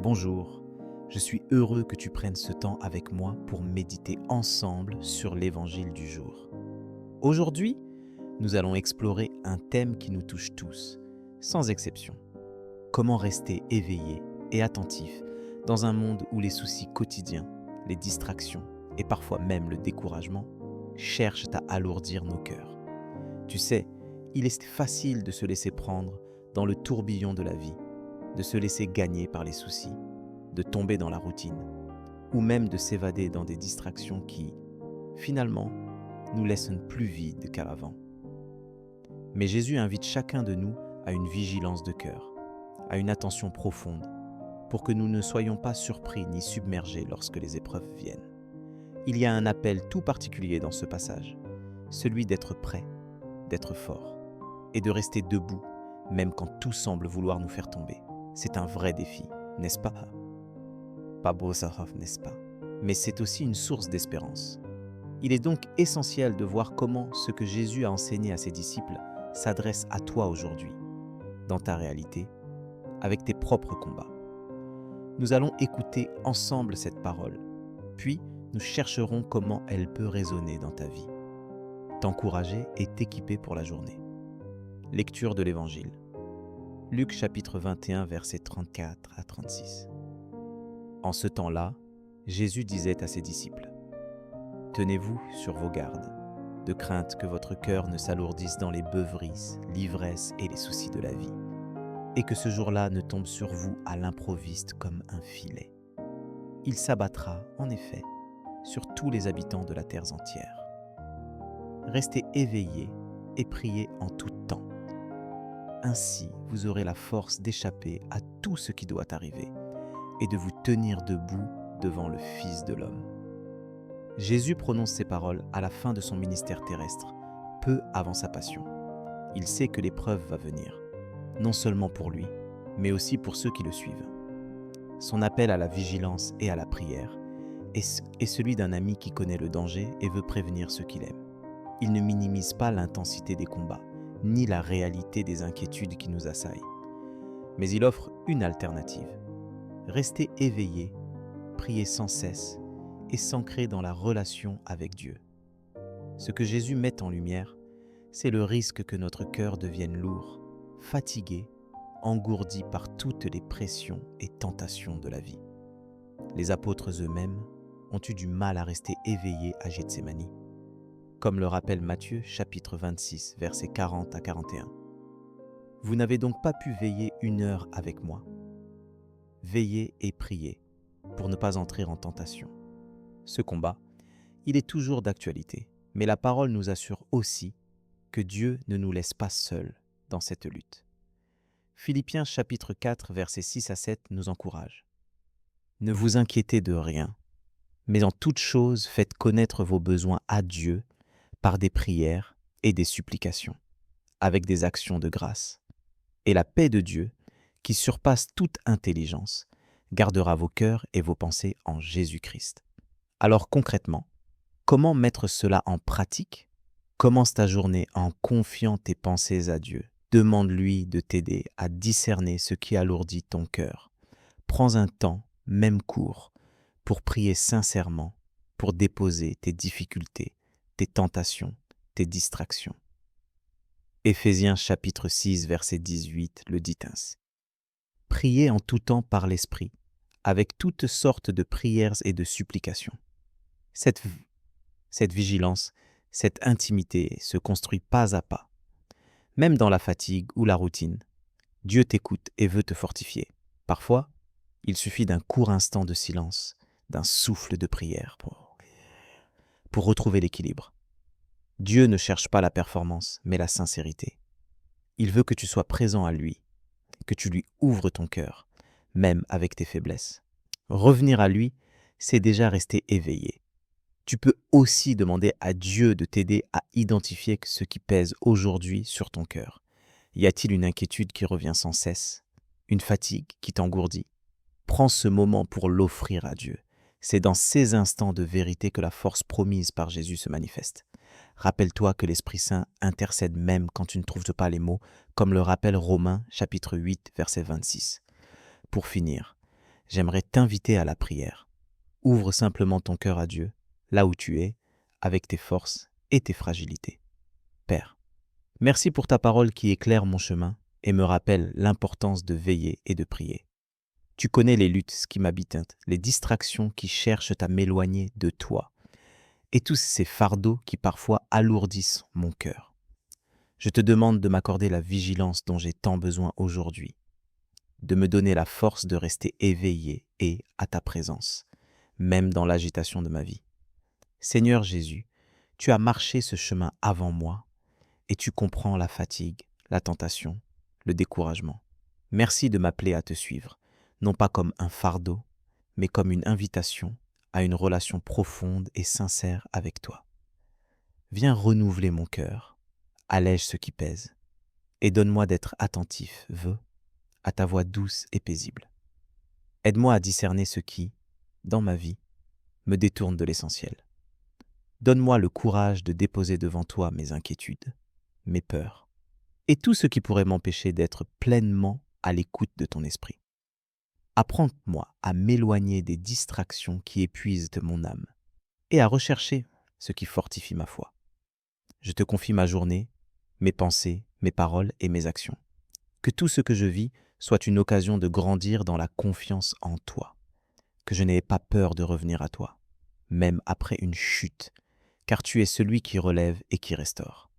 Bonjour, je suis heureux que tu prennes ce temps avec moi pour méditer ensemble sur l'évangile du jour. Aujourd'hui, nous allons explorer un thème qui nous touche tous, sans exception. Comment rester éveillé et attentif dans un monde où les soucis quotidiens, les distractions et parfois même le découragement cherchent à alourdir nos cœurs. Tu sais, il est facile de se laisser prendre dans le tourbillon de la vie, de se laisser gagner par les soucis, de tomber dans la routine, ou même de s'évader dans des distractions qui, finalement, nous laissent plus vides qu'avant. Mais Jésus invite chacun de nous à une vigilance de cœur, à une attention profonde, pour que nous ne soyons pas surpris ni submergés lorsque les épreuves viennent. Il y a un appel tout particulier dans ce passage, celui d'être prêt, d'être fort, et de rester debout, même quand tout semble vouloir nous faire tomber. C'est un vrai défi, n'est-ce pas? Pas beau ça, n'est-ce pas? Mais c'est aussi une source d'espérance. Il est donc essentiel de voir comment ce que Jésus a enseigné à ses disciples s'adresse à toi aujourd'hui, dans ta réalité, avec tes propres combats. Nous allons écouter ensemble cette parole, puis nous chercherons comment elle peut résonner dans ta vie, t'encourager et t'équiper pour la journée. Lecture de l'Évangile. Luc chapitre 21, versets 34 à 36. En ce temps-là, Jésus disait à ses disciples : « Tenez-vous sur vos gardes, de crainte que votre cœur ne s'alourdisse dans les beuveries, l'ivresse et les soucis de la vie, et que ce jour-là ne tombe sur vous à l'improviste comme un filet. Il s'abattra, en effet, sur tous les habitants de la terre entière. Restez éveillés et priez en tout temps. Ainsi, vous aurez la force d'échapper à tout ce qui doit arriver et de vous tenir debout devant le Fils de l'homme. » Jésus prononce ces paroles à la fin de son ministère terrestre, peu avant sa passion. Il sait que l'épreuve va venir, non seulement pour lui, mais aussi pour ceux qui le suivent. Son appel à la vigilance et à la prière est celui d'un ami qui connaît le danger et veut prévenir ceux qu'il aime. Il ne minimise pas l'intensité des combats, ni la réalité des inquiétudes qui nous assaillent. Mais il offre une alternative. Restez éveillés, priez sans cesse et s'ancrer dans la relation avec Dieu. Ce que Jésus met en lumière, c'est le risque que notre cœur devienne lourd, fatigué, engourdi par toutes les pressions et tentations de la vie. Les apôtres eux-mêmes ont eu du mal à rester éveillés à Gethsémani, comme le rappelle Matthieu chapitre 26, versets 40 à 41. « Vous n'avez donc pas pu veiller 1 heure avec moi. Veillez et priez pour ne pas entrer en tentation. » Ce combat, il est toujours d'actualité, mais la parole nous assure aussi que Dieu ne nous laisse pas seuls dans cette lutte. Philippiens chapitre 4, versets 6 à 7 nous encourage. « Ne vous inquiétez de rien, mais en toute chose faites connaître vos besoins à Dieu par des prières et des supplications, avec des actions de grâce. Et la paix de Dieu, qui surpasse toute intelligence, gardera vos cœurs et vos pensées en Jésus-Christ. » Alors concrètement, comment mettre cela en pratique ? Commence ta journée en confiant tes pensées à Dieu. Demande-lui de t'aider à discerner ce qui alourdit ton cœur. Prends un temps, même court, pour prier sincèrement, pour déposer tes difficultés, tes tentations, tes distractions. Éphésiens chapitre 6, verset 18 le dit ainsi. « Priez en tout temps par l'Esprit, avec toutes sortes de prières et de supplications. » Cette vigilance, cette intimité se construit pas à pas. Même dans la fatigue ou la routine, Dieu t'écoute et veut te fortifier. Parfois, il suffit d'un court instant de silence, d'un souffle de prière pour retrouver l'équilibre. Dieu ne cherche pas la performance, mais la sincérité. Il veut que tu sois présent à lui, que tu lui ouvres ton cœur, même avec tes faiblesses. Revenir à lui, c'est déjà rester éveillé. Tu peux aussi demander à Dieu de t'aider à identifier ce qui pèse aujourd'hui sur ton cœur. Y a-t-il une inquiétude qui revient sans cesse? Une fatigue qui t'engourdit? Prends ce moment pour l'offrir à Dieu. C'est dans ces instants de vérité que la force promise par Jésus se manifeste. Rappelle-toi que l'Esprit Saint intercède même quand tu ne trouves pas les mots, comme le rappelle Romains chapitre 8, verset 26. Pour finir, j'aimerais t'inviter à la prière. Ouvre simplement ton cœur à Dieu, là où tu es, avec tes forces et tes fragilités. Père, merci pour ta parole qui éclaire mon chemin et me rappelle l'importance de veiller et de prier. Tu connais les luttes qui m'habitent, les distractions qui cherchent à m'éloigner de toi, et tous ces fardeaux qui parfois alourdissent mon cœur. Je te demande de m'accorder la vigilance dont j'ai tant besoin aujourd'hui, de me donner la force de rester éveillé et à ta présence, même dans l'agitation de ma vie. Seigneur Jésus, tu as marché ce chemin avant moi et tu comprends la fatigue, la tentation, le découragement. Merci de m'appeler à te suivre, non pas comme un fardeau, mais comme une invitation à une relation profonde et sincère avec toi. Viens renouveler mon cœur, allège ce qui pèse, et donne-moi d'être attentif, à ta voix douce et paisible. Aide-moi à discerner ce qui, dans ma vie, me détourne de l'essentiel. Donne-moi le courage de déposer devant toi mes inquiétudes, mes peurs, et tout ce qui pourrait m'empêcher d'être pleinement à l'écoute de ton esprit. Apprends-moi à m'éloigner des distractions qui épuisent mon âme et à rechercher ce qui fortifie ma foi. Je te confie ma journée, mes pensées, mes paroles et mes actions. Que tout ce que je vis soit une occasion de grandir dans la confiance en toi. Que je n'aie pas peur de revenir à toi, même après une chute, car tu es celui qui relève et qui restaure.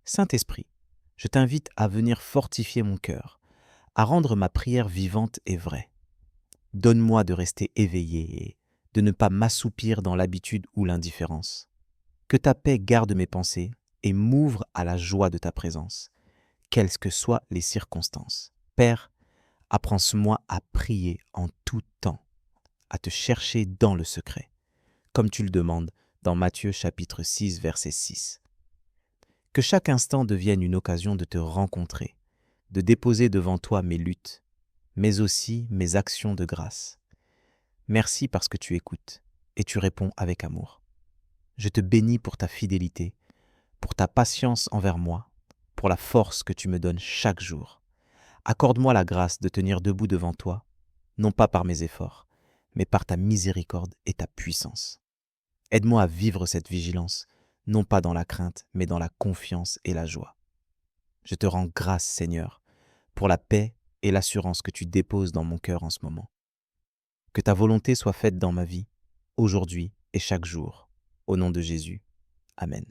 Saint-Esprit, je t'invite à venir fortifier mon cœur, à rendre ma prière vivante et vraie. Donne-moi de rester éveillé et de ne pas m'assoupir dans l'habitude ou l'indifférence. Que ta paix garde mes pensées et m'ouvre à la joie de ta présence, quelles que soient les circonstances. Père, apprends-moi à prier en tout temps, à te chercher dans le secret, comme tu le demandes dans Matthieu chapitre 6, verset 6. Que chaque instant devienne une occasion de te rencontrer, de déposer devant toi mes luttes, mais aussi mes actions de grâce. Merci parce que tu écoutes et tu réponds avec amour. Je te bénis pour ta fidélité, pour ta patience envers moi, pour la force que tu me donnes chaque jour. Accorde-moi la grâce de tenir debout devant toi, non pas par mes efforts, mais par ta miséricorde et ta puissance. Aide-moi à vivre cette vigilance, non pas dans la crainte, mais dans la confiance et la joie. Je te rends grâce, Seigneur, pour la paix et l'assurance que tu déposes dans mon cœur en ce moment. Que ta volonté soit faite dans ma vie, aujourd'hui et chaque jour. Au nom de Jésus. Amen.